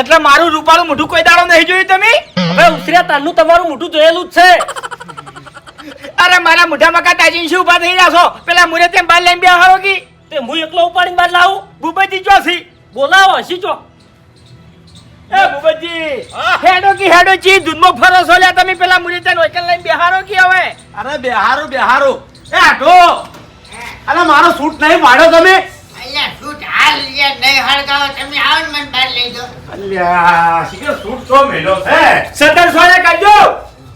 એટલે મારું રૂપાળું મોઢું કોઈ દાડો નહીં જોયું તમે? હવે ઉતર્યા તારનું તમારું મોઢું જોયેલું જ છે. અરે મારા મોઢામાં કાટાજી શું ઉભા થઈ રહ્યા છો? પેલા મુરે તેમ બાર લઈને બેહારો કી તે હું એકલો ઉપાડીને બહાર લાવું? ભૂપતજી ચોસી બોલાવો હસી ચો. એ ભૂપતજી હેડો કી હેડો ચી દૂધમાં ફરો છો લ્યા તમે પેલા મુરે તેમ વૈકલ લઈને બેહારો કી હવે? અરે બેહારો એ આટો અરે મારો સૂટ નહીં પાડ્યો તમે? અલ્યા સૂટ હાલ લે નહીં હળગાવો તમે આવો ને મને બહાર લઈ જાઓ. અલ્યા શીખર સૂટ તો મેલો છે. સતર સોને કાઢજો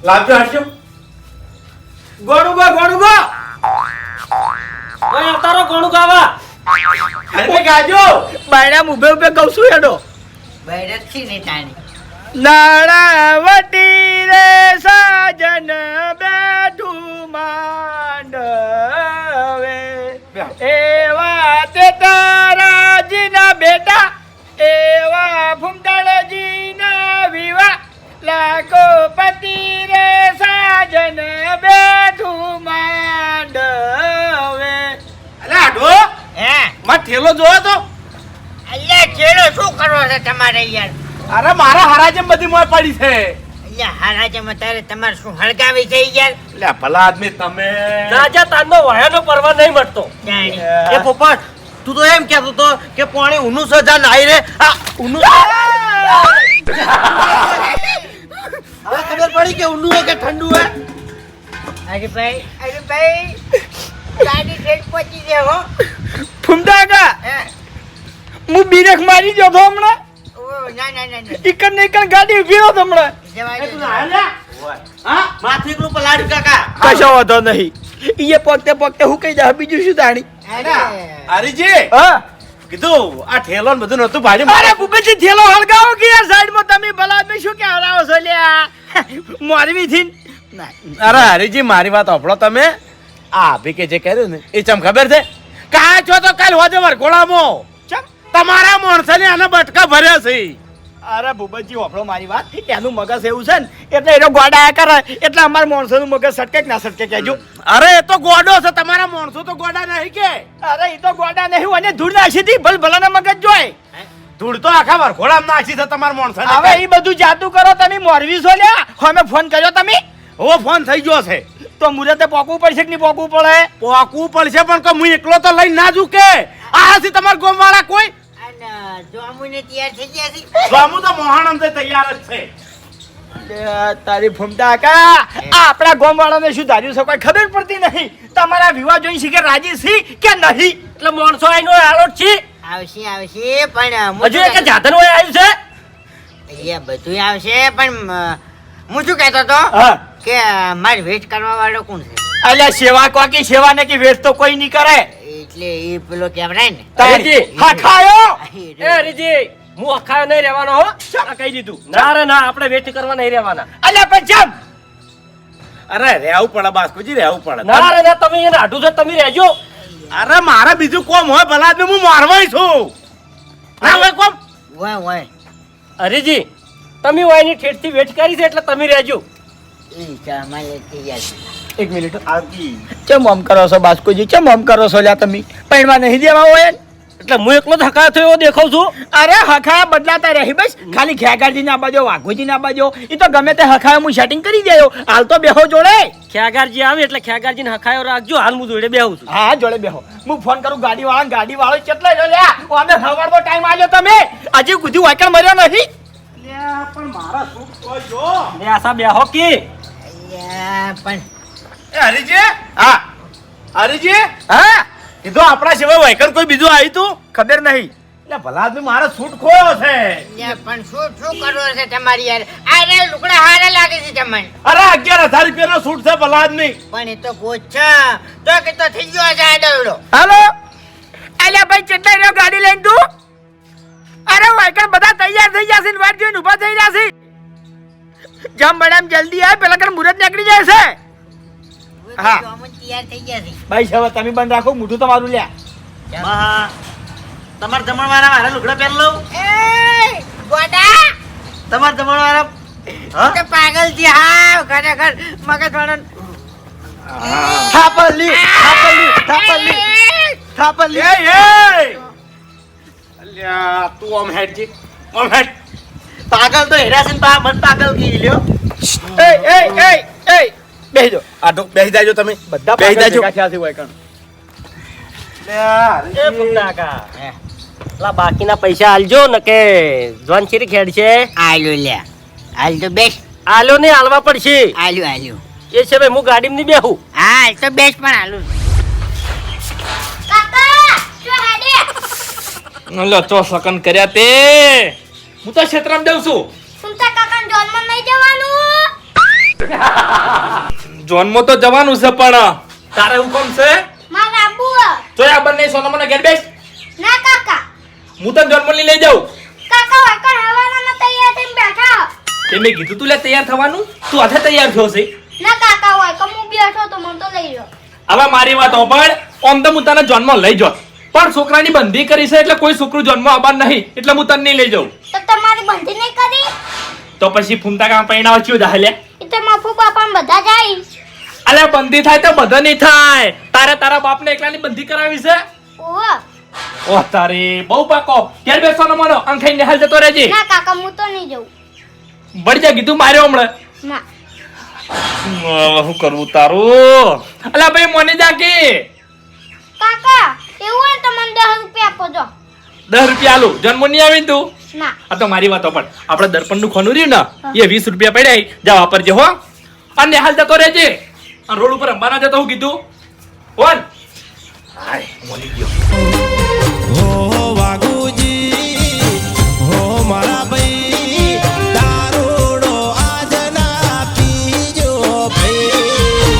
લાવજો હરજો. ગોણું ગો ઓય અતારો કોણું ગાવા અરે ગાજો બાયડા ઉભે ઉભે કહું છું હેડો બૈરથી નહીં તાણી નાણાવટી રે સાજન બેઠું માંડવે એવા તે તારાજીના બેટા એવા ફૂમતાળજીના વિવાહ લાખો પતિ રે સાજન બેઠું માંડવે. અરે આટો હે માં થેલો જોયો તો? અલ્યા ચેડો શું કરવો છે તમારે યાર? અરે મારા હરાજમ બધી મોય પડી છે. અલ્યા હારાજમાં તારે તમારે શું હળગાવી છે યાર? અલ્યા ભલા આદમી તમે. રાજા તારનો વાયાનો પરવા નહીં મળતો. જાણી એ પોપટ તું તો એમ કહેતો તો કે પાણી ઊનું સજા નાઈ રે આ ઊનું હવે ખબર પડી કે ઊનું હે કે ઠંડુ હે? અરે ભાઈ ગાડી ટ્રેન પહોંચી જાય હો. ફૂમતા કા હે હું બીરેક મારી ગયો તો હમણાં ઓ ના ઈકન ને ઈકન ગાડી ઉભી રહો હમણાં. જવા તું દે. આલ્યા હા માથે એકલું પલાડ્યું કાકા. કશો વાંધો નહીં ઈએ પોકતે હું કહી દે બીજું શું તાણી. અરે હરીજી હા કીધું આ ઠેલો ને બધું નતું ભાડ્યું. અરે ભૂપતજી થેલો હળગાવો કે યાર સાઈડમાં તમે ભલા આદમી શું કે હરાવો છો લ્યા મોરવી થી. અરે હરીજી મારી વાત સાંભળો તમે. આ ભી કે જે કર્યું ને એ ચમ ખબર છે? કાં છો તો કાલ હોજે વરઘોડામાં ચમ તમારા માણસને આને બટકા ભર્યા છે. અરે ભૂપતજી વાપરો મારી વાત એનું મગજ એવું છે ને એટલે એનો ગોડા કરે એટલે અમારા માણસોનું મગજ સટકે કે ના સટકે કહેજો. અરે એ તો ગોડો છે. તમારા માણસો તો ગોડા નહીં કે? અરે એ તો ગોડા નહીં અને ધૂળ નાખી હતી ભલાના મગજ જોય. ધૂળ તો આખા વરઘોડામાં નાખી છે તમારા માણસો. હવે એ બધું જાતું કરો તમે મોરવી છો લ્યા અમે ફોન કર્યો તમે હવે ફોન થઈ ગયો છે. તો મુરતે પોકવું પડશે કે નહીં પોકવું પડે? પોકવું પડશે પણ કે હું એકલો તો લઈને ના ઝૂકે. આ છે તમારા ગોમવાળા કોઈ? અને જોમુને તૈયાર થઈ ગયા છે. સ્વામુ તો મોહાણમ તે તૈયાર જ છે. તારી ફૂમતા કા આપણા ગામ વાળાને શું ધાર્યું છે કોઈ ખબર પડતી નહીં. તમારા વિવાહ જોઈ શીખે રાજી છી કે નહીં? એટલે માણસો આઈનો આલોટ છે. આવશે પણ હજુ એક જાતન હોય આવ્યું છે. અહીંયા બધું આવશે પણ હું શું કહેતો તો હા કે મારે વેટ કરવા વાળો કોણ છે? અલ્યા સેવા કોકી સેવા ને કે વેસ્ટ તો કોઈ નહીં કરે. એટલે એ પેલો કેવરાય ને તારી હા ખાયો એ હરીજી હું અખાયો નહીં રહેવાનો હો. આ કહી દીધું. ના રે ના આપણે વેટ કરવા નહીં રહેવાના. અલ્યા પણ જમ અરે રહેવું પડે બાસ્કુજી રહેવું પડે. ના રે ના તમે એને આઢું છે તમે રહેજો. અરે મારે બીજું કોમ હોય ભલા આદમી હું મારવાય છું. ના હોય કોમ. હોય હરીજી તમે વાયની ઠેઠથી વેટ કરી છે એટલે તમે રહેજો. એ ચામાલે તૈયાર છે. એક મિનિટ ચમ આમ કરો છો બાસ્કુજી ચમ આમ કરો છો લ્યા તમે પૈણવા નહીં દેવા હોય એટલે હું એકલો જ હકાયો થયો એવો દેખાવ છું. અરે હખાયા બદલાતા રહી બસ ખાલી ખેગારજી ના બાજો વાઘોજી ના બાજો એ તો ગમે તે હખાયા હું સેટિંગ કરી દેયો હાલ તો બેહો જોડે. ખ્યાગારજી આવે એટલે ખ્યાગારજીને હકાયો રાખજો. હાલ હું જોડે બેહું છું. હા જોડે બેહો હું ફોન કરું ગાડી વાળો કેટલા જો લ્યા અમે સવારનો ટાઈમ આલ્યો તમે હજી કુધી વાકણ મર્યો નથી. પણ મારા સૂટ કોઈ જો. લે આસા બેહો કી. અલ્યા પણ એ હરીજી હા હરીજી હા કીધું આપણા સિવાય વાયકણ કોઈ બીજું આવ્યું તું? ખબર નહીં એટલે ભલા આદમી મારા સૂટ ખોયો છે. અલ્યા પણ શું કરવો છે તમારી યાર? આ રે લુગડા હારા લાગે છે તમને અરે 11,000 રૂપિયાનો સૂટ છે ભલા આદમી. પણ એ તો ગોચ્છા તો કે તો થઈ ગયો છે આ દવડો. હાલો અલ્યા ભાઈ કેટલા રહ્યો ગાડી લઈને તું? અરે વાયકણ બધા તૈયાર થઈ જશે ને વાટ જોઈને ઊભા થઈ જશે. જમ બડામ જલ્દી આવ પેલા કર મુરત નીકળી જાય છે. હા. જોમુન તૈયાર થઈ ગયા છે. ભાઈ હવે તમે બંધ રાખો મોઢું તમારું લ્યા. હા તમાર જમણવાળા મારે લુગડા પહેર લઉં. એ ગોડા તમાર જમણવાળા હા? તે પાગલ છે હા ખરેખર મગજ વાળો થાપલી અલ્યા તું આમ હેડ જી આમ હેડ પાગલ તો હેરા છે ને પા મન પાગલ કી લ્યો બેહી જાઓ આટો બેહી જાજો તમે બધા બેહી પાગલ જાજો ભેગા થયા છે વાયકણ. એ ફૂમતા કાકા પેલા બાકીના પૈસા આલજો ને કે જોન ચીરી ખેડ છે આલ્યો લે હાલ તો બેસ્ટ આલો ને આલવા પડશે આલ્યો એ છે ભાઈ હું ગાડીમાં નહીં બેહું હા હાલ તો બેસ્ટ પણ હાલું લો તો સકન કર્યા તે હું તો ક્ષેત્રમાં જઉં છું સુનતા કાકા જોનમાં નહીં જવાનું જોનમાં તો જવાનું છે પણ તારે હુકમ છે મારા આબુ તો આ બંને સોનામાં ઘેર બેસ ના કાકા હું તને જોનમાં લઈ જાઉં કાકા વાકણ હવાના તૈયાર થઈને બેઠા તે મેં કીધું તું લે તૈયાર થવાનું તું હાથે તૈયાર થયો છે ના કાકા હોય કે હું બેઠો તો મને તો લઈ લો હવે મારી વાત હોભળ ઓમ તો હું તને જોનમાં લઈ જાઉં પણ છોકરાની બંધી કરી છે એટલે કોઈ છોકરું જોનમાં આવવાનું નહીં એટલે હું તને નહીં લઈ જાઉં તો તમારી બંધી નહીં કરી તો પછી ફૂમતા કામ પૈણાવ ચિયો દાહલે એ તો મફુ બાપા બધા જાય અલે બંધી થાય તો બધા નહીં થાય તારે તારા બાપને એકલાની બંધી કરાવી છે ઓહો ઓહ તારે બહુ પાકો ઘેર બેસવાનો માનો અંખાઈ નિહાલ જતો રહેજે ના કાકા હું તો નહીં જઉં બળી જા કીધું માર્યો હમણાં ના શું કરવું તારું અલા ભાઈ મને જા કે કાકા એવું હોય તો મને 10 રૂપિયા આપો જો 10 રૂપિયા આલું જન્મ નહીં આવી તું ના આ તો મારી વાતો પણ આપણે દર્પણ નું ખોનું રહ્યું ને એ 20 રૂપિયા પડ્યા જા વાપરજે હો અને હાલ જતો રહેજે આ રોડ ઉપર અંબાના જતો હું કીધું બોલ હાય મોલી ગયો હો વાઘુજી હો મારા ભાઈ દારૂડો આજના પીજો ભાઈ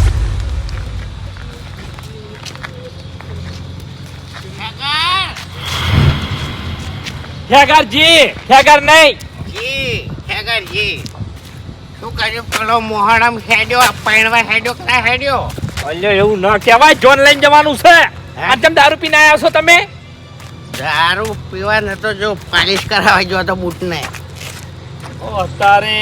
ઠેકર નહીં શું કર્યું પેલો મોહરમ હેડ્યો પૈણવા હેડ્યો ક્યાં હેડ્યો અલ્યો એવું ન કહેવાય જોન લઈને જવાનું છે આ જેમ દારૂ પીને આવ્યા છો તમે દારૂ પીવા નતો જો પાલિશ કરાવવા જો તો બૂટને ઓ તારે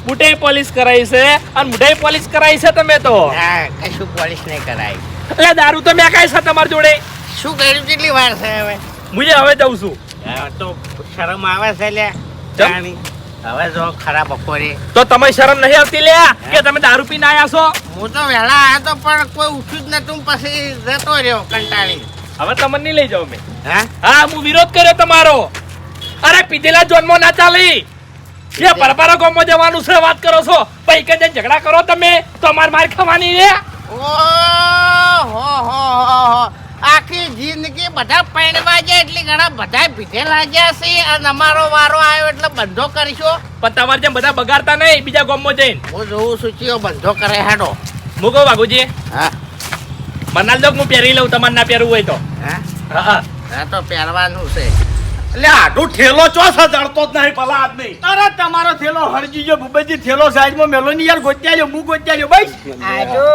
બુટે પોલિશ કરાઈ છે અને મુઢે પોલિશ કરાઈ છે તમે તો હા કશું પોલિશ નહીં કરાય એટલે દારૂ તો મેં કાઈ છે તમારી જોડે શું કર્યું કેટલી વાર છે હવે મુજે હવે જઉં છું હા, તો શરમ આવે છે લે ચમ? જાણી. હવે જો ખરા બપોરે તો તમે શરમ નહીં આવતી લે કે તમે દારૂ પીને આયા છો હું તો વહેલા આવ્યો તો પણ કોઈ ઉઠ્યું જ નતું પછી જતો રહ્યો કંટાળી હવે તમને નહીં લઈ જાઉં મેં હા હા હું વિરોધ કર્યો તમારો અરે પીધેલા જોનમાં ના ચાલી એ પરપારો ગામમાં જવાનું છે વાત કરો છો પૈ કે ઝઘડા કરો તમે તો અમાર માર ખાવાની રે ઓહો આખી જિંદગી બધા પૈણવા જાય એટલે ઘણા બધા ભીધે લાગ્યા છે અને અમારો વારો આવ્યો એટલે બંધો કરશો પણ તમારે જેમ બધા બગાડતા નહીં બીજા ગામમાં જઈને હું જોઉં છું ચિયો બંધો કરે હેડો હું કહું બાબુજી હા મનાલ દો હું પહેરી લઉં તમારે ના પહેરવું હોય તો હા હા હા તો પહેરવાનું છે એટલે આડું ઠેલો ચો સજડતો જ નહીં ભલા આદમી અરે તમારો થેલો હરજી ગયો ભૂપતજી થેલો સાઈડમાં મેલો ની યાર ગોત્યા લ્યો હું ગોત્યા લ્યો ભાઈ આજો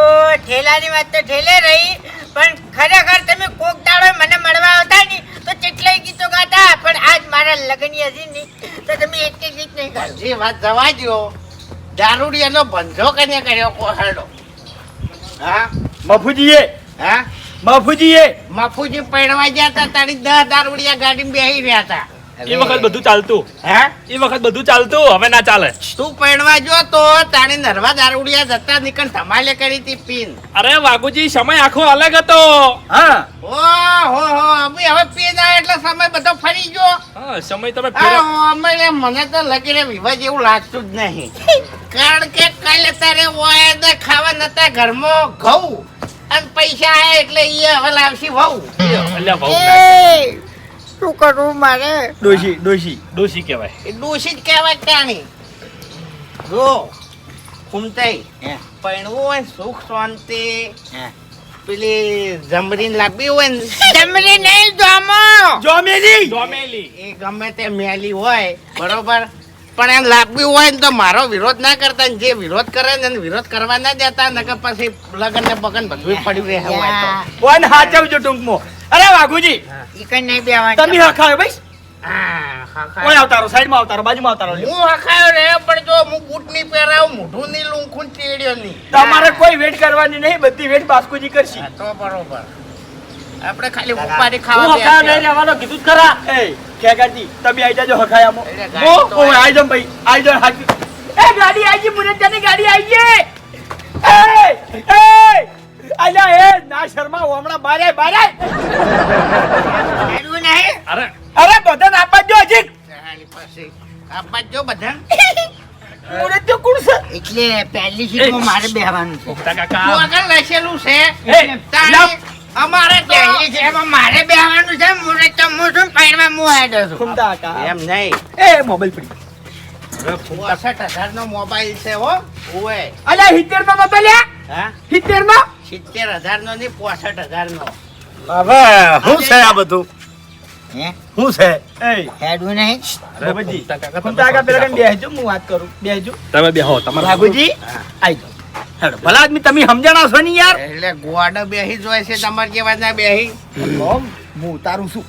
ઠેલાની વાત તો ઠેલે રહી પણ ખરેખર તમે કોક દાડો મને મળવા આવતા ની તો કેટલાય ગીતો ગાતા પણ આજ મારા લગની હતી ની તો તમે એક એક ગીત નહીં ગાયો જે વાત જવા દો દારૂડિયાનો બંધો કને કર્યો કોહરડો હા મફુજીએ હા મફુજીએ મફુજી પૈણવા ગયા હતા તારી 10 દારૂડિયા ગાડીમાં બેહી રહ્યા હતા એ વખત બધું ચાલતું હે એ વખત બધું ચાલતું હવે ના ચાલે તું પૈણવા જો તો તારી નરવા દારૂડિયા જતા નીકળ ધમાલે કરી હતી પીન અરે વાઘુજી સમય આખો અલગ હતો હા ઓહો અમે હવે પીન આવે એટલે સમય બધો ફરી ગયો હા સમય તમે ફેરવ અમે મને તો લગીને વિવાહ જેવું લાગતું જ નહીં કારણ કે કાલે તારે ઓય ને ખાવા નતા ઘરમાં ઘઉં અને પૈસા આયા એટલે ઈ હવે લાવશી વહુ અલ્યા બહુ શું કરવું મારે ડોશી ડોશી ડોસી કહેવાય એ દોષી જ કહેવાય ત્યાંની જો ફૂમતાઈ પૈણવું હોય ને સુખ શાંતિ પેલી જમરીન લાગવી હોય ને જમરી નહીં જોમો જોમેલી જોમેલી એ ગમે તે મેલી હોય બરોબર પણ એમ લાગવી હોય ને તો મારો વિરોધ ના કરતા ને જે વિરોધ કરે ને એને વિરોધ કરવા ના દેતા નકર પછી લગન ને બગન બધું પડ્યું રહે હોય તો કોણ હાચવજો ટૂંકમાં અરે વાઘુજી ઈ કઈ નહીં બેવાનું તમે હખાયો ભાઈ ઓય આવતારો સાઈડમાં આવતારો બાજુમાં આવતારો લ્યો. હું હખાયો રે પણ જો હું બૂટ ની પહેરાવ મોઢું ની લૂંખું તેડ્યો નહીં. તમારે કોઈ વેટ કરવાની નહીં, બધી વેટ બાસ્કુજી કરશી. હા, તો બરોબર આપણે ખાલી ઉપાડી હું ખાવા હખાયો નહીં બેસ્યા. રહેવાનો કીધું જ ખરા. એ ખેગાજી તમે આઈ જાજો હખાયામાં. એટલે ગાડી તો ઓય આઈ જાવ ભાઈ, આઈ જાવ હાકી. એ ગાડી આઈ ગઈ, મુરત્યાની ગાડી આઈ ગઈ. અલ્યા એ ના શર્મા હમણાં બારે બારે. હેડવું નહીં અરે અરે બધા આપવા દો હજી. હાલી પાસે આપવા જ જો બધા. મુરત્યો કોણ છે? એટલે પહેલી સીટમાં મારે બેહવાનું છે. મોટા કાકા તું આગળ લખેલું છે એ, તાણી અમારે તો પહેલી સીટમાં મારે બેહવાનું છે. મુરત તો હું છું, પાણીમાં હું હેડો છું. ખુમતા કાકા. એમ નહીં એ મોબાઈલ પડી. 62,000 નો મોબાઈલ છે હો ઓય અલ્યા 70 નો મોબાઈલ લ્યા. હા 70 નો 70,000 નો નહીં 65,000 નો. હવે શું છે આ બધું? હે? શું છે? એ હેડવું નહીં બાબુજી ખુમતા કાકા પેલા કને બેહજો, હું વાત કરું. બેહજો. તમે બેહો તમારે બાબુજી આઈ જાઓ. હેડો ભલા આદમી તમે સમજણા છો ને યાર. એટલે ગોવાડો બેહી જોય છે તમારે કેવા ના બેહી હું ઉતારું છું,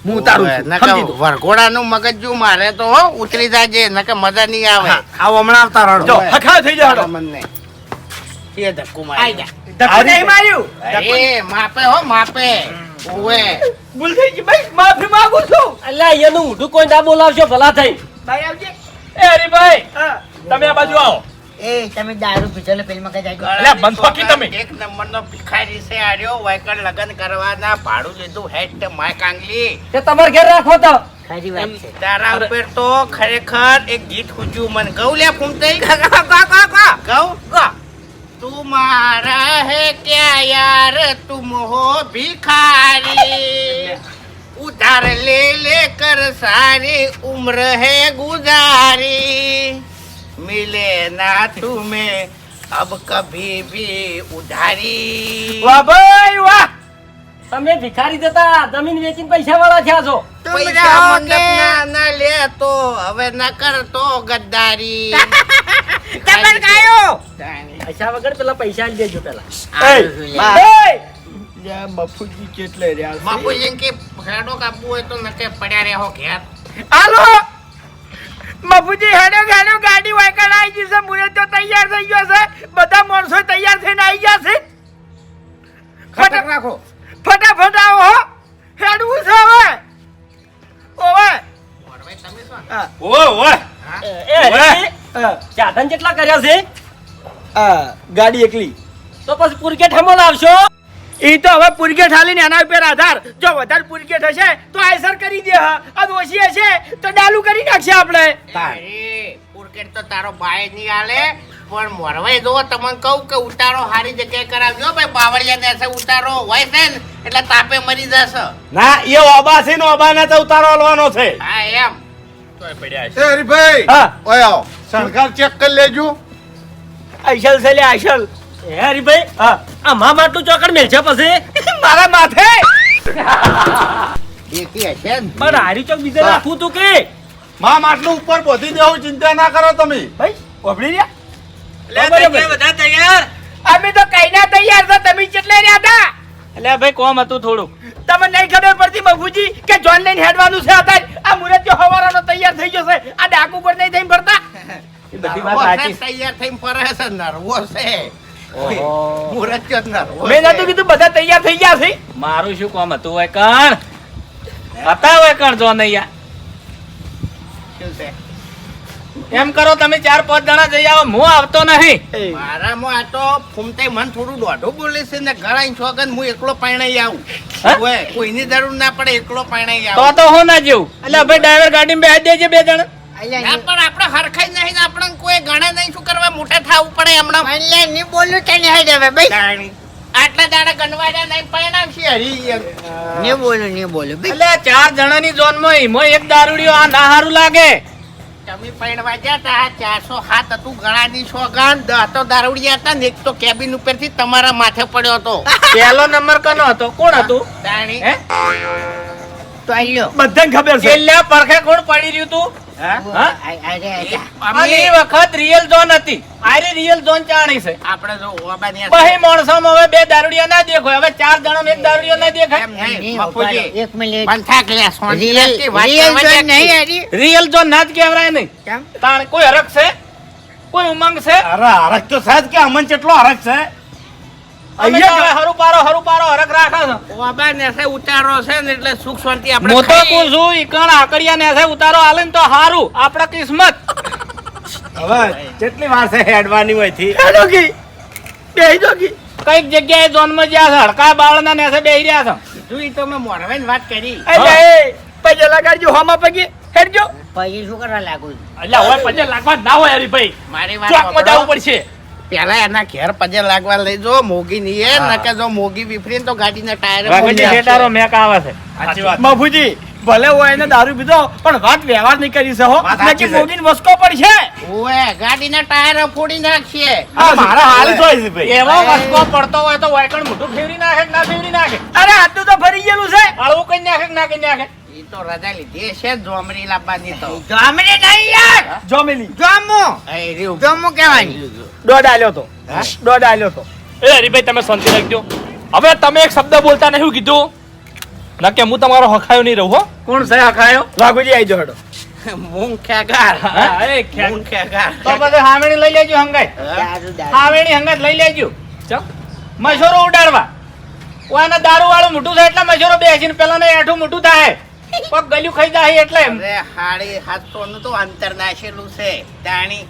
હું ઉતારું છું. સમજી દો. વરઘોડાનું મગજ જો મારે તો હો ઉતરી જાજે નકે મજા નહીં આવે. આવો હમણાં આવતા રહો. જો હખાવ થઈ જાવ. હેડો. મને એ ધક્કુ આઈ મારી જા. ધક્કો નહીં માર્યું. એ માપે હો માપે ઓવે ભૂલ થઈ ગઈ ભાઈ, માફી માંગુ છું. અલ્યા એનું ઊંધું કોઈ ના બોલાવશો ભલા થઈ. ભાઈ આવજે. એ હરીભાઈ હા. તમે આ બાજુ આવો. એ તમે દારૂ પીધેલો પેલમાં કઈ જાય અલ્યા, બંધ થાકી તમે. એક નંબરનો ભિખારી છે આર્યો વાયકર લગન કરવાના ભાડું લીધું હેટ માય કાંગલી. તે તમારે ઘેર રાખો તો. ખરી વાત છે. તારા ઉપર તો ખરેખર એક ગીત ખૂચ્યું મને ગૌ લે ફૂમતઈ ગૌ તું મારા હે ક્યા યાર તુમ હો ભિખારી उधार ले लेकर सारी उम्र है गुजारी मिले ना तुम्हें अब कभी भी उधारी વાહ ભાઈ વાહ. તમે ભિખારી જતા જમીન વેચીને પૈસા વાળા થયા છો. पैसा मतलब ना ना ले तो હવે ના કરતો ગદ્દારી તમે કાયો પૈસા વગર પેલા પૈસા લઈ દેજો પેલા. એ યા બાપુજી કેટલે રહ્યા છે? બાપુજી કે ફેડો કાપવું હોય તો નકે પડ્યા રહો ઘેર હાલો બાપુજી હેડો ગાડો ગાડી વાયકલ આવી ગઈ છે. મુરત તો તૈયાર થઈ ગયો છે. બધા માણસો તૈયાર થઈને આવી ગયા છે. ખતર રાખો ફટાફટ આવો હો. હેડવું છે હવે. ઓવે મોરવાઈ તમે શું હા. ઓય ઓય એ હરીજી, હા. સાધન કેટલા કર્યા છે? હા, ગાડી એકલી. તો પછી પુરકેટ હમો લાવશો. ઈ તો હવે પુરગેટ હાલીને એના ઉપર આધાર. જો વધારે પુરગેટ હશે તો આયસર કરી દે. હા, અને ઓછી હશે તો ડાલુ કરી નાખશે આપણે. અરે પુરકેટ તો તારો બાય નહીં આલે પણ મોરવાઈ જો તમને કહું કે ઉતારો હારી જગ્યાએ કરાવજો ભાઈ બાવળિયા ને ઉતારો હોય છે ને એટલે તાપે મરી જશે ના એ ઓબાસી નો ઓબાને તો ઉતારો આલવાનો છે. હા એમ તોય પડ્યા છે. હરીભાઈ હા, ઓય આવો સરકાર ચેક કરી લેજો. આયસલ છે લે આયસલ. એ હરીભાઈ, હા, આ મા માટલું ચોકડ મેલ છે પછી. મારા માથે. દેખી હશે ને પણ હારી ચોક બીજે રાખવું તું કે માં માટલું ઉપર બોધી દેવું, ચિંતા ના કરો તમે. ભાઈ ઓબળી રહ્યા. બધા તૈયાર. અમે તો કઈના તૈયાર છો. તમે કેટલે રહ્યા હતા? એટલે ભાઈ કોમ હતું થોડું. તમને નહીં ખબર પડતી બાપુજી કે જોન લઈને હેડવાનું છે અત્યારે. આ મુરત જો હવારાનો તૈયાર થઈ ગયો છે. આ ડાકુ પર નહીં થઈને ફરતા. એ બધી નરવો વાત છે, સાચી. તૈયાર થઈને ફરે છે નરવો છે ઓહો. મુરત જ નરવો મેં છે. નતું કીધું બધા તૈયાર થઈ ગયા છે. મારું શું કામ હતું હોય કણ હતા હોય કણ જો નહીં યાર. શું છે? એમ કરો તમે 4-5 જણા જઈ આવો, હું આવતો નહીં. મારામાં આ તો ફૂમતાઈ મન થોડું દોઢું બોલે છે ને ગળાઈ છોગન હું એકલો પાણી આવું હા? ઓય, કોઈની જરૂર ના પડે એકલો પાણી તો આવું તો હું ના જેવું. એટલે ભાઈ ડ્રાઈવર ગાડીમાં બેસી દેજે 2 જણા. ના પણ આપણે હરખાઈ નહીં ને આપણને કોઈ ગણે નહીં શું કરવા મોટા થાવું પડે હમણાં એટલે ની બોલું તને હેડ હવે ભાઈ. જાણી. આટલા દાડા ગણવાડ્યા નહીં પરણાવશે હરી ની બોલું ભાઈ. એટલે 4 જણાની ઝોનમાં એમાં એક દારૂડિયો આ ના હારું લાગે. તમે પરણવા ગયા તા 407 હતું ગણાની સોગન 10 તો દારૂડિયા હતા ને એક તો કેબિન ઉપરથી તમારા માથે પડ્યો હતો પહેલો નંબર કનો હતો? કોણ હતું? જાણી હે? તો આલ્યો બધાને ખબર છે. છેલ્લા પડખે કોણ પડી રહ્યું તું? આની વખત રિયલ જોન હતી આરી રિયલ જોન ચાણી છે આપણે જો ઓબાની બહી માણસોમાં હવે 2 દારૂડિયા ના દેખાય હવે 4 જણા 1 દારૂડિયો ના દેખાય એમ નહીં, બાપુજી. એક મિનિટ પણ થાક લે, શાંતિ રિયલ રાખી, વાત રિયલ કરવા જોન દે. નહીં હરી રિયલ જોન ના જ કહેવાય નહીં કેમ તાણ કોઈ હરખ છે કોઈ ઉમંગ છે અરે હરખ તો સાહેબ કે અમન કેટલો હરખ છે અમે તો હવે હરું પારો હરખ રાખે છે ઓબા નેસે ઉતારો છે ને એટલે સુખ શાંતિ આપણે મોટો ખાઈએ. કું ઈકણ આકડિયા ને છે ઉતારો આલે ને તો હારું આપડા કિસ્મત હવે કેટલી વાર છે હેડવાની હોય થી હેડો કી બેહી દો કી કઈક જગ્યાએ ઝોન માં જ્યાં છે હડકા બાળના નેસે બેહી રહ્યા છે જોઈ તો મેં મોરવાઈની વાત કરી એટલે એ પૈસા લગાડજો હોમાં પગે હેડજો પછી શું કરવા લાગુ છું? એટલે હવે પછી લાગવા ના હોય હરીભાઈ મારી વાત ચોક માં સાંભળો. જવું પડશે પેલા એના ઘેર પજે લાગવા લઈ જો મોગી નહીં એ નકે જો મોગી વિફરીને તો ગાડીના ટાયર વાઘજી શેટારો મેક આવે છે સાચી વાત બાપુજી ભલે હોય એને દારૂ પીધો પણ વાત વ્યવહાર નહીં કરી છે હો વાત સાચી નકી છે. મોગીને વસકો પડશે ઓએ ગાડીના ટાયર ફોડી નાખીએ આ મારા હાલ જ હોય છે ભાઈ એવો વસકો પડતો હોય તો વાયકણ મોઢું ફેરવી નાખે કે ના ફેરવી નાખે અરે આટલું તો ફરી ગયેલું છે આળવું કઈ નાખે કે ના કઈ નાખે ઈ તો રજા લીધી છે જોમરી લાવવાની તો જોમરી નહીં યાર જોમેલી જોમુ એ રહ્યું. જોમુ કહેવાની દોઢ આલ્યો તો દોઢ આલ્યો તો એ હરીભાઈ તમે શાંતિ રાખજો હવે તમે એક શબ્દ બોલતા નહીં કીધું ના કે હું તમારો હખાયો નહીં રહું હો કોણ છે હખાયો વાઘુજી આવી જાઓ હેડો મૂંગ ખેગાર મૂંગ ખેગાર તો પછી હાવેણી લઈ લેજો હંગાઈ દારૂ દારૂ હાવેણી હંગાત લઈ લેજો ચમ મશોરો ઉડાડવા ઓના દારૂ વાળું મોટું થાય એટલે મશોરો બેસીને પેલા ને એઠું મોટું થાય પગ ગલ્યું ખાઈ જાય એટલે અરે હાડી 700 નું તો અંતર નાખેલું છે તાણી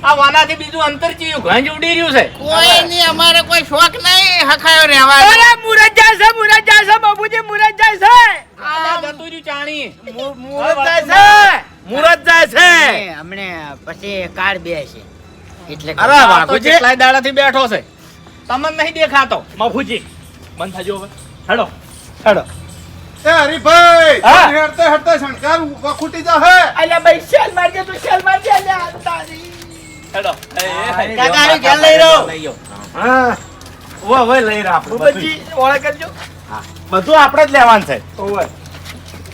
આ વાનાથી બીજું અંતર ચીયું ઘંજ ઉડી રહ્યું છે કોઈ નહીં, અમારે કોઈ શોખ નહીં હખાયો રહેવા અરે મુરત જાય છે બાપુજી મુરત જાય છે આ જતું રહ્યું ચાણી મુરત જાય છે મુરત જાય છે હમણે પછી કાર્ડ બે છે એટલે અરે આ તો વાઘુજી કેટલાય દાડાથી બેઠો છે તમને નહીં દેખાતો મફુજી બંધ થજો હવે હેડો હેડો એ હરીભાઈ હા. હેડતે હેડતે શણકાર વખૂટી જાહે અલ્યા ભાઈ શેલ મારજે તું શેલ મારજે અલ્યા તારી હેડો કાકા હારું ઘેર લઈ રહ્યો. હા ઓ હવે લઈ રહ્યા આપણે બધું. ભૂપતજી ઓળખ કરજો બધું આપણે જ લેવાનું છે ઓવે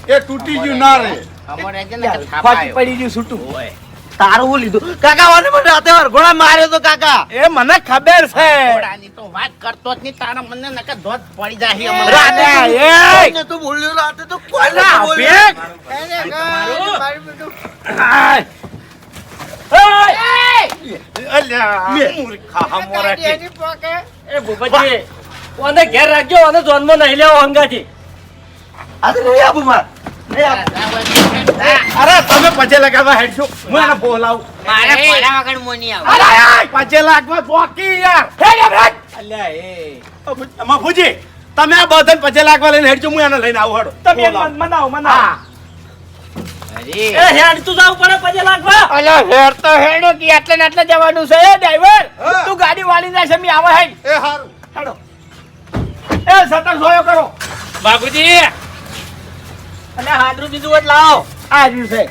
એ તૂટી ગયું ના રે અમારે છે ને કે થાપા ફાટી આવ્યો. પડી ગયું છૂટું તારું હું લીધું કાકા વાને મને રાતે વરઘોડા માર્યો તો કાકા એ મને ખબર છે ઘોડાની તો વાત કરતો જ નહીં, તારા મને નકર ધોધ પડી જાય અમારે. રાતે એ તું બોલ્યો રાતે તો અલા, ભેગ. મારું બધું આય. અલ્યા, મૂર્ખા હમોરા કે. એની પોકે એ ભૂપતજી ઓને ઘેર રાખજો અને જોનમાં નહીં લેવો હંગાથી આ તો નહીં આપું માર. નહીં આપું. અરે તમે પજે લગાવવા હેડશો હું એને બોલાવું મારે પડ્યા વગર મોની આવે અરે આય, પજે લાગવા ચોકી યાર હેડ એમ હેડ. અલ્યા એ મફુજી તમે આ બધાને પજે લાગવા લઈને હેડજો હું એને લઈને આવું હેડો તમે બોલાવું. મનાવો મનાવો હા. એ હેડ તું જાવ પડે પછી લાગવા અલ્યા હેડ તો હેડો કે આટલે ને આટલે જવાનું છે એ ડ્રાઈવર હા. તું ગાડી વાળી ના છે મી આવે હેડ એ હારું હેડો એ સતર જોયો કરો બાબુજી અલ્યા હાડરું બીજું જ લાવો આ રહ્યું છે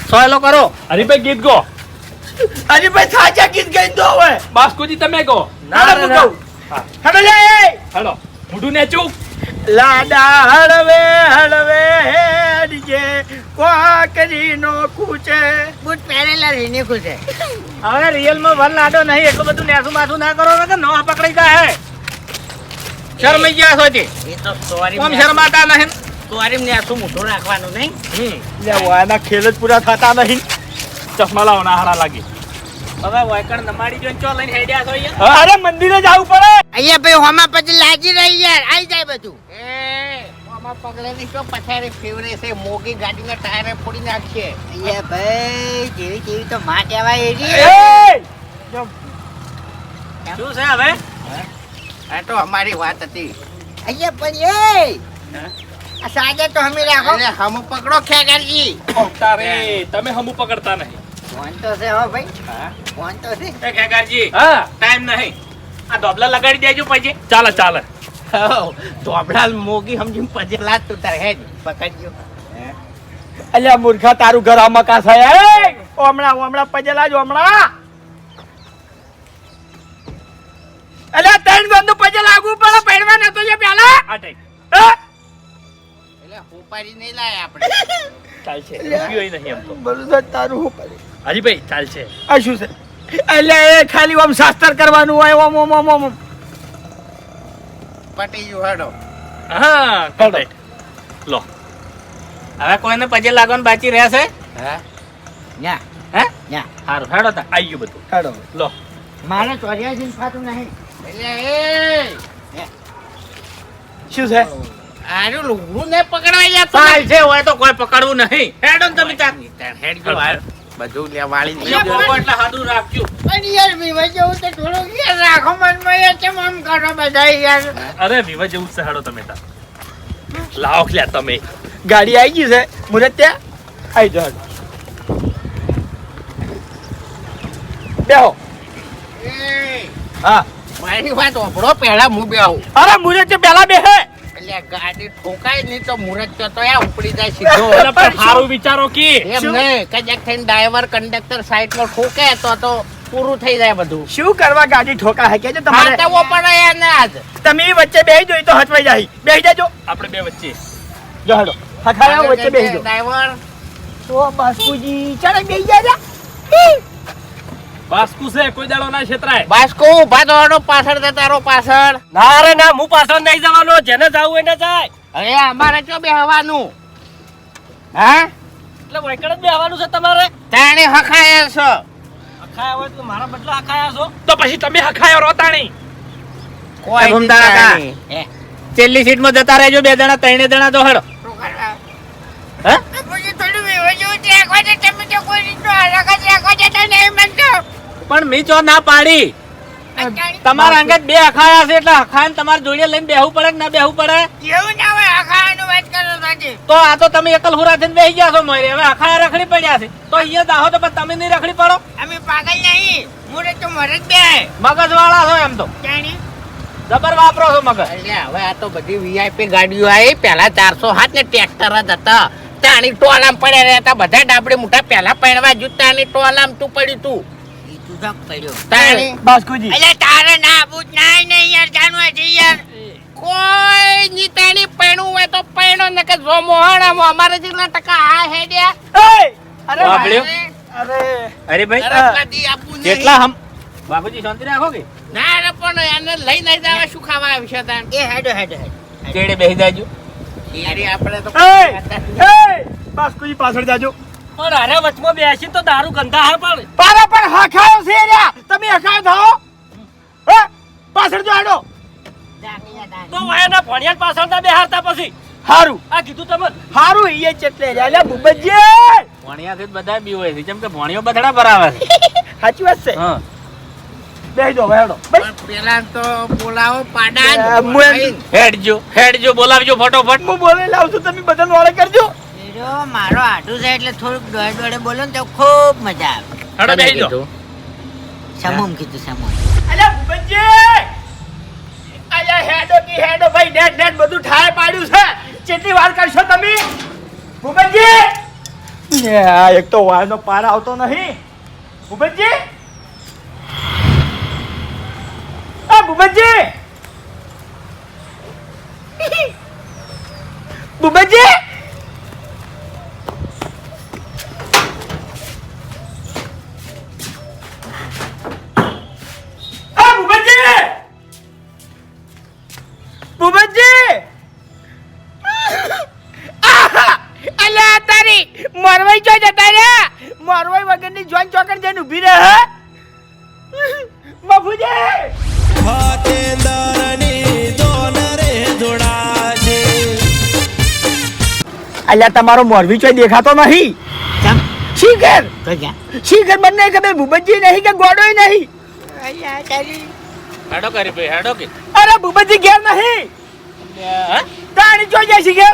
સોયલો કરો હરીભાઈ ગીત ગો અરે ભાઈ સાચા ગીત ગઈ દો હવે બાસ્કુજી તમે ગો હેડો હું કહું. હેડો લે હેલો મોઢું નેચું લાડા હળવે હળવે હેડજે કોકરીનો કૂચે બૂટ પહેરેલા રીની ખુશે હવે રિયલ માં વન લાડો નહીં એટલું બધું નેસું માથું ના કરો કે નો પકડી જાય શરમાઈ ગયા છો તે એ તો સોરી કોમ શરમાતા નહીં સોરી ને આસુ મોઢું રાખવાનું નહીં. લે વાના ખેલ જ પૂરા થતા નહીં ચશ્મા લાવો ના હારા લાગી હવે વાયકણ નમાડી જોઈને ચો લઈને હેડ્યા છો અહીંયા અરે મંદિરે જવું પડે અહીંયા ભાઈ હોમાં પછી લાગી રહી યાર આઈ જાય બધું એ આમાં પગલેની તો પછાડી ફેવરે છે, મોગી ગાડીના ટાયર ફોડી નાખીએ. અહીંયા ભાઈ જેવી તેવી તો માં કહેવાય એરી એ શું છે હવે આ તો અમારી વાત હતી. અહીંયા પણ આ સાજા તો હમી રાખો અરે હમ પકડો ખેગારજી. તારે તમે હમુ પકડતા નહીં ફોન તો છે હો ભાઈ ફોન તો છે એ ખેગારજી હા ટાઈમ નહીં આ ડોબલા લગાડી દેજો પછી ચાલે ચાલે ધોબડા મોગી સમજીને પજે લાત તું તારે હેડ પકડજો. અલ્યા મૂર્ખા તારું ઘર આમાં કા થાય એ હમણાં પજેલા જો હમણાં અલ્યા ત્રણ ગંદુ પજે લાગવું પડે પહેરવા નતો જે પેલા આ ટાઈમ હે? એટલે હોપારી નહીં લાય આપણે. ચાલશે રૂપિયો નહીં એમ તો બધું તો તારું શું કરે હાજીભાઈ ચાલશે આ શું છે એટલે એ ખાલી આમ શાસ્ત્ર કરવાનું હોય ઓમ ઓમ ઓમ ઓમ પટી ગયું હેડો હા કમ્પ્લીટ લો હવે કોઈને પજે લાગવાનું બાકી રહેશે ના હે ના સારું હેડો તા આવી ગયું બધું હેડો લો મારે 84 ફાતું નહીં એટલે એ શું છે આનું લુગડું ને પકડવા જતો ચાલ છે હોય તો કોઈ પકડવું નહીં હેડો ને તમે તાર હેડ ગયો હાલ. બધું લે વાળી એટલે બોલો એટલે હાડું રાખજો પણ યાર વિવા જેવું તો થોડું યાર રાખો મનમાં યાર કેમ આમ કરો બધા યાર અરે વિવા જેવું જ છે હેડો તમે તાર લાવો લ્યા તમે ગાડી આવી ગઈ છે મુરત ત્યાં આવી જાઓ હેડો. બેહો એ હા મારી વાત ઓપડો પહેલા હું બેહું અરે મુરત પેલા બેહે એટલે ગાડી ઠોકાય નહીં તો મુરત તો યા ઉપડી જાય સીધો અરે પણ સારું વિચારો કે એમ નહીં કદાચ થઈને ડ્રાઈવર કંડક્ટર સાઈડ પર ઠોકે તો પૂરું થઈ જાય બધું શું કરવા ગાડી ઠોકા હે કેજો તમારે ખાતાઓ પડે યાર ને આજ તમે વચ્ચે બેહી જોઈ તો હચવાઈ જાય બેહી જાજો આપણે બે વચ્ચે જો હેડો હખાયા વચ્ચે બેહી જો ડ્રાઈવર તો બાસ્કુજી ચાલે બેહી જાજા બાસ્કુ છે કોઈ દાડો ના છેતરાય બાસ્કો ઉભા તો હડો પાછળ જતા તારો પાછળ ના રે ના હું પાછળ નહીં જવાનો જેને જાવું એને જાય અરે અમારે ચો બેહવાનું હા એટલે વૈકડ જ બેહવાનું છે તમારે તાણે હખાયા છો અખાયા હોય તો મારા બદલા અખાયા છો તો પછી તમે હખાયો રોતાણી કોઈ ઘૂમતારા કા? હે છેલ્લી સીટમાં જતા રહેજો 2 જણા 3 જણા તો હેડો હે પછી થોડું વિવા જેવું રાખવા છે તમે તો કોઈ રીતનો હરકત રાખવા જતા નહીં મનતો પણ મી ચો ના પાડી તમારા અંગત 2 અખાયા છે એટલે અખાયન તમારે જોડે લઈને બેહવું પડે કે ના બેહવું પડે એવું ના હોય હખાવાનું વાત કરો સાચી તો આ તો તમે એકલ હુરા થઈને બેહી ગયા છો મોરે હવે અખાયા રખડી પડ્યા છે તો અહીંયા દાહો તો પણ તમે નહીં રખડી પડો અમે પાગલ નહીં મુરત તો મરત બે મગજ વાળા છો એમ તો જાણી જબર વાપરો છો મગજ એટલે હવે આ તો બધી વીઆઈપી ગાડીઓ આવી પેલા 407 ને ટ્રેક્ટર જ હતા તાણી ટોલામ પડ્યા રહેતા બધા ડાબડે મોટા પેલા પહેરવા જૂતાની ટોલામ તું પડ્યું તું તું તો પડ્યો તાણી બાસ્કુજી અલે તારે ના બૂટ નાય નહીં યાર જાણવા છે યાર કોઈ ની તાણી પહેણું હોય તો પહેણો ને કે જો મોહણામાં અમારે જેટલા ટકા આ હેડ્યા એ અરે વાપર્યો? અરે અરે ભાઈ અરફલાદી આપું નહીં. કેટલા હમ બાપુજી શાંતિ રાખો કે ના રે પણ એને લઈ નહીં જવા શું ખાવા આવશે તાણ એ હેડો હેડો ચેડે બેહી જાજો યારી આપણે તો એ બાસ્કુજી પાછળ જાજો પણ અરે વચમાં બેસી તો દારૂ ગંધા હે પણ પારા પણ હખાયો છે લ્યા તમે હખાયો થાઓ હે પાછળ જો હેડો તો વાયના ભણિયાર પાછળ ના બેહારતા પછી હારું આ કીધું તમે હારું ઈ ચેટલે લ્યા બુબજી ભણિયાથી જ બધા બી હોય છે જેમ કે ભણિયો બથડા ભરાવે છે સાચી વાત છે હા બેહી જો હેડો પણ પેલા તો બોલાવો પાડા હેડજો બોલાવજો ફટોફટ હું બોલે લાવ છું તમે બધા નોળે કરજો એરો મારો આટું છે એટલે થોડુંક દોડે દોડે બોલો ને તો ખૂબ મજા આવે હેડો બેહી જાઓ સમૂમ કીધું સમૂમ અલ્યા બુબજી અલ્યા હેડો કી હેડો ભાઈ નેટ નેટ બધું ઠાય પાડ્યું છે કેટલી વાર કરશો તમે ભૂપતજી આ એક તો વાયનો પાર આવતો નહીં ભૂપતજી આ ભૂપતજી ભૂપતજી આ ભૂપતજી ભૂપતજી અલ્યા તારી મોરવાઈ ચો જતા રહ્યા મોરવાઈ વગરની જોન ચોકડ જઈને ઊભી રહે મફુજી ફતેંદરની દોન રે જોડાશે અલ્યા તમારો મોરવી ચોય દેખાતો નહીં ચમ શીખર તો જા શીખર બંને ખબર ભૂપતજી નહીં કે ગોડોય નહીં અલ્યા તારી હેડો કરી ભાઈ હેડો કે અરે ભૂપતજી ઘેર નહીં તાણી ચોય જાય શીખર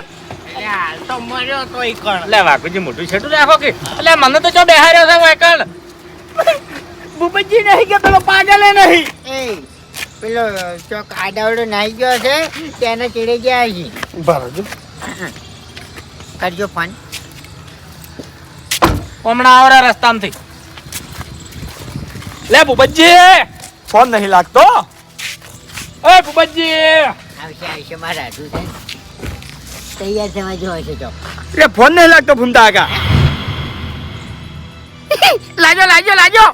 અરે હાલ તો મર્યો તો ઈ કણ એટલે વાઘુજી મોટું છેટું રાખો કે એટલે મને તો ચો બેહાર્યો છે વાયકણ ભૂપતજી નહીં કે પેલો પાગલે નહીં એ પેલો ચોક આડાવડો નાઈ ગયો છે તેને ચીડે ગયા છે બરાબર કરજો ફોન હમણાં આવરા રસ્તામાંથી લે ભૂપતજી ફોન નહીં લાગતો એ ભૂપતજી આવશે આવશે મારા હાથું છે તૈયાર થવા જો હશે તો રે ફોન નહીં લાગતો ફૂમતા આગા લાજો લાજો લાજો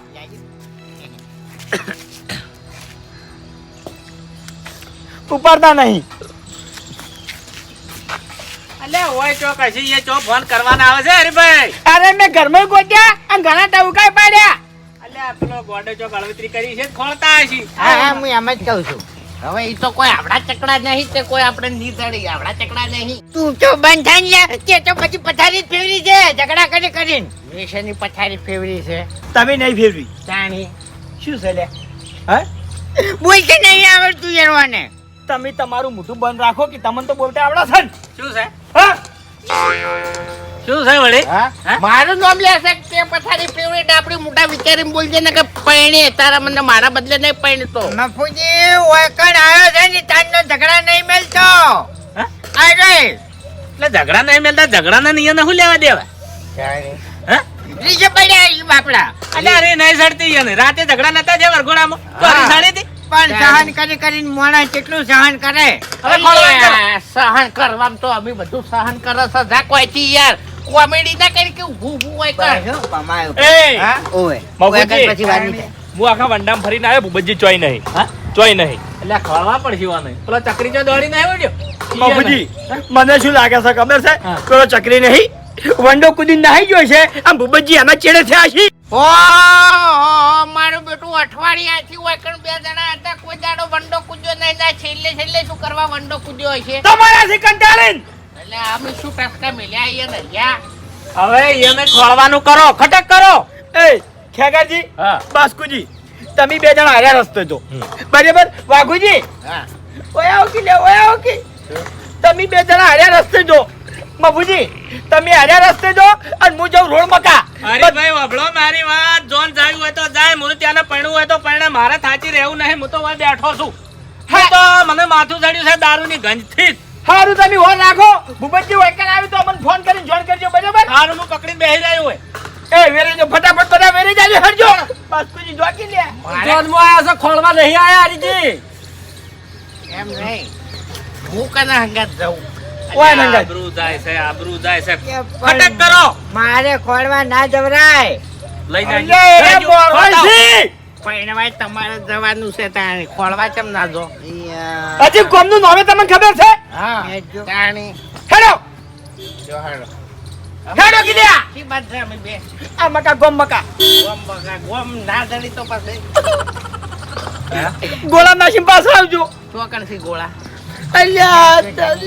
ઉપાડતા નહીં અલે ઓય ચો કશી એ ચો ફોન કરવાના આવે છે હરીભાઈ. અરે મેં ઘરમાં ગોત્યા અને ઘણા ટવકાય પાડ્યા. અલે આ પેલો ગોડો ચો ગળવતરી કરી છે ખોલતા હશી. હા હું એમ જ કહું છું હવે એ તો કોઈ આપડા ચકડા નહીં તે કોઈ આપણે નહીં ચડી આપડા ચકડા નહીં. તું તો બંધ થાય ને કે તો પછી પથારી જ ફેવરી છે ઝઘડા કરી કરીને વેસની પથારી ફેવરી છે તમે નહીં ફેરવી તાણી શું છે લે હા બોલ કે નહીં આવડતું યરવાને તમે તમારું મોઢું બંધ રાખો કે તમને તો બોલતા આવડે છે ને? શું છે હા શું છે વળી? હા મારું નામ લેશે તે પથારી ફેવરેટ આપણી મોટા વિચારીને બોલજે ને કે પૈણે તારા મને મારા બદલે નહીં પૈણતો. મફુજી ઓયકણ આવ્યો છે ને તારનો ઝઘડા નહીં મેલતો અરે એટલે ઝઘડા નહીં મેલતા ઝઘડાના નિયમ શું લેવા દેવા? હા? રીજે પડ્યા ઈ બાપડા અલે અરે નહીં સડતી ઈને. રાતે ઝઘડા નતા જે વરઘોડામાં તો હા. હરી સાડી હતી. પણ સહન કરી કરીને મોણા કેટલું સહન કરે હવે ખોલવા કરો. સહન કરવામાં તો અમે બધું સહન કરે છે જા કોઈથી યાર કોમેડી ના કરી કે ઊભું ઊભું હોય કર. પાછો પમાયો એ હા? ઓય મફુજી. ઓયકણ પછી વાત નહીં થાય. હું આખા વંડામ ફરીને આવ્યો ભૂપતજી ચોય નહીં હા? ચોય નહીં એટલે આ ખોલવા પડશે ઈને. પેલો ચકરી ચો દોડીને આવ્યો રહ્યો. બાપુજી મને શું લાગે છે ખબર છે હા. પેલો ચકરી નહીં વંડો કુદીને નાહી ગયો છે આમ ભૂપતજી એમાં ચેડે થયા છે ઓ મારું બેટું અઠવાડિયાથી હોય કણ બે જણા હતા કોઈ દાડો વંડો કૂદ્યો નહીં ના છેલ્લે છેલ્લે શું કરવા વંડો કૂદ્યો હશે તમારાથી કંટાળીને એટલે અમે શું ટસકા મેલ્યા અહીંયા ને યા હવે એને ખોલવાનું કરો ખટક કરો. એ ખેગારજી હા. બાસ્કુજી તમે બે જણા હાર્યા રસ્તે જો બરાબર વાઘુજી હા ઓય આવો કે લે ઓય આવો કે તમે બે જણા હાર્યા રસ્તે જો મફુજી તમે હાર્યા રસ્તે જો અને હું જાઉં રોડ મકા અરે ભાઈ વભળો મારી વાત. જોન જાયું હોય તો જાય મુરુ ત્યાંને પૈણું હોય તો પૈણે. મારે થાચી રહેવું નહીં. હું તો હવે બેઠો છું. હું તો મને માથું ચડ્યું છે દારૂની ગંજથી જ. સારું તમે હોર રાખો ભૂપતજી વૈકલ આવી તો મને ફોન કરીને જોઈન કરજો બરાબર હારું હું પકડીને બેસી રહ્યો હોય. એ વેરી જો ફટાફટ બધા વેરી જાજો હરજો બાસ્કુજી જોકી લે જોનમાં આયા છે ખોલવા નહીં આયા હરીજી. એમ નહીં હું કના હંગાત જાઉં ઓય નંગા આબરૂ જાય છે આબરૂ જાય છે. કે ખટક પણ કરો. મારે ખોળવા ના જવરાય લઈ અરે જાય એ મોરવાઈ પૈણવાય તમારે જવાનું છે તાણી ખોળવા કેમ ના જો હજી કોમનું નામે તમને ખબર છે હા હેડજો. તાણી હેડો જો હાલો હેડો કીધા શી વાત છે અમે બે આ મકા ગોમ મકા ગોમ બગા ગોમ ના જડી તો પછી ગોળા નાસીમ પાસે આવજો ચોકણથી ગોળા અલ્યા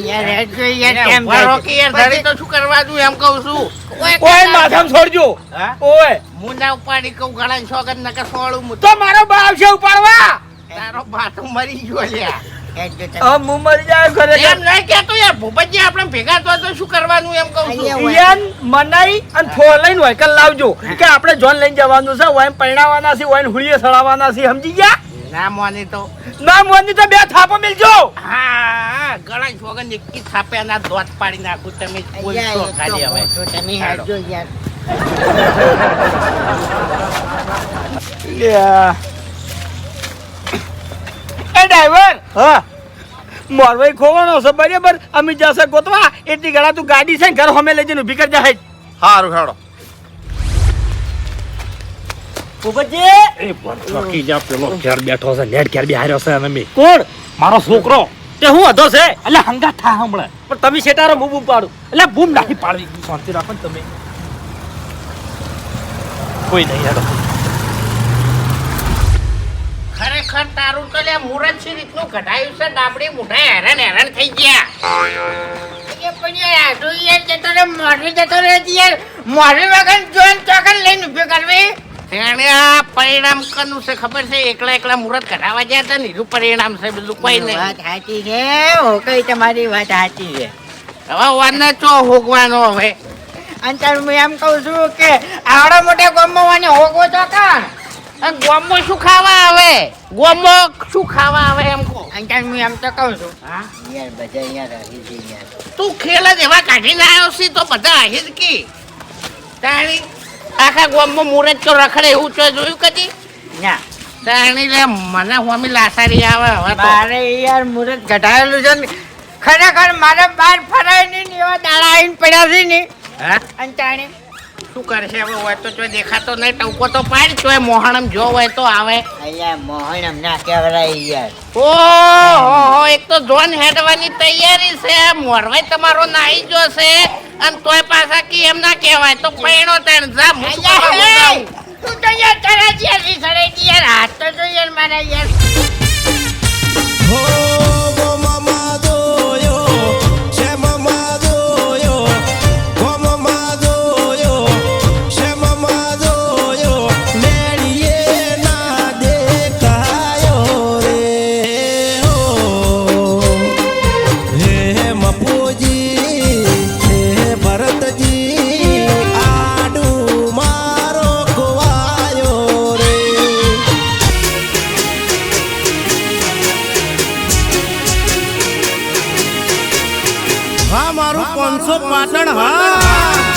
યાર હેડજો યાર કેમ ઉભા રહો કે યાર જડી તો શું કરવાનું એમ કહું છું ઓય માથામાં છોડજો હા ઓય હું ના ઉપાડી કહું ઘણા છોકર નકર સોળું હું તો મારો બા આવશે ઉપાડવા તારો બાતો મરી ગયો લ્યા હેડજો તમે. આ હું મરી જાય ઘરે એમ નહીં કેતો યાર ભૂપતજી આપણે ભેગા તો શું કરવાનું એમ કહું છું અહીંયા ઈયાન મનાઈ અને ફોર લઈને વહીકલ લાવજો કે આપણે જોન લઈને જવાનું છે વાઈન પરણાવવાના છે વાઈન હુળીએ સડાવવાના છે સમજી ગયા ના મોની તો ના મોની તો બે થાપો મિલજો હા ઘણા છોકર નિકી થાપે ના દોત પાડી નાખું તમે અહીંયા બોલશો એક તો ખાલી હવે કહું છું, તમે હેડજો યાર એ ડ્રાઈવર હા મોરવાઈ ખોવાનો છે બરાબર અમે જશે ગોતવા એટલી ગળા તું ગાડી છે ને ઘર હમે લઈ જઈને ઊભી કરી જાય સારું હેડો ભૂપતજી એ ચોકી જા પેલો ઘેર બેઠો છે નેટ ઘેર બેહાર્યો છે અને મેં કોણ મારો છોકરો તે હું હતો છે એટલે હંગા થા હમણાં પણ તમે શેટારો હું બૂમ પાડું એટલે બૂમ નાખી પાડવી શાંતિ રાખો ને તમે કોઈ નહીં હેડો ખરેખર તારું તો લે મુરત છે રીતનું કઢાયું છે ડાબડી મોઢા હેરાન હેરાન થઈ ગયા એ પણ યાર આટલો યાર જતો રે મોઢું જતો રહે છે યાર મોઢું વગર જોન ચોકન લઈને ઊભી કરવી તેને આ પરિણામ કનું છે ખબર છે એકલા એકલા મુરત કઢાવા ગયા હતા ને એનું પરિણામ છે બીજું કોઈ નહીં વાત સાચી છે હો કઈ તમારી વાત સાચી છે હવે વાના ચો હોગવાનો હવે અને તાર હું એમ કહું છું કે આવડા મોટા ગામમાં વાને હોગો તો કાં આ ગોમમાં શું ખાવા આવે ગોમમાં શું ખાવા આવે એમ કહો અને તાર હું એમ તો કહું છું હા યાર બધા યાર રહી છે યાર તું ખેલ જ એવા કાઢીને આવ્યો છે તો બધા આહી જ કી તાણી આખા ગોમમાં મુરત તો રખડે એવું તો જોયું કદી ના તાણી લે મને હોમી લાસારી આવે હવે તો મારે યાર મુરત ઘટાડેલું છે ને ખરેખર મારે બહાર ફરાય નહીં ને એવા દાડા આવીને પડ્યા છે ને હા અંતાણી શું કરશે હવે હોય તો જો દેખાતો નહીં ટવકો તો પાડ ચોય મોહણમ જો હોય તો આવે અલ્યા મોહન હમણાં કેવરાય યાર ઓહો એક તો જોન હેડવાની તૈયારી છે મોરવાઈ તમારો નાઈ જોશે અને તોય પાછા કી એમ ના કહેવાય તો પૈણો તણ જા અલ્યા તું તો યાર તારા જેવી સડે યાર હાથ તો જો યાર મારા યાર હો ગો મામા દોયો છે મામા દોયો ગો મામા દોયો છે મામા દોયો મેળીએ ના દેખાયો રે હો હે મપુજી હે ભરતજી આડું મારો ખોવાયો રે હા મારું 500 પાટણ હા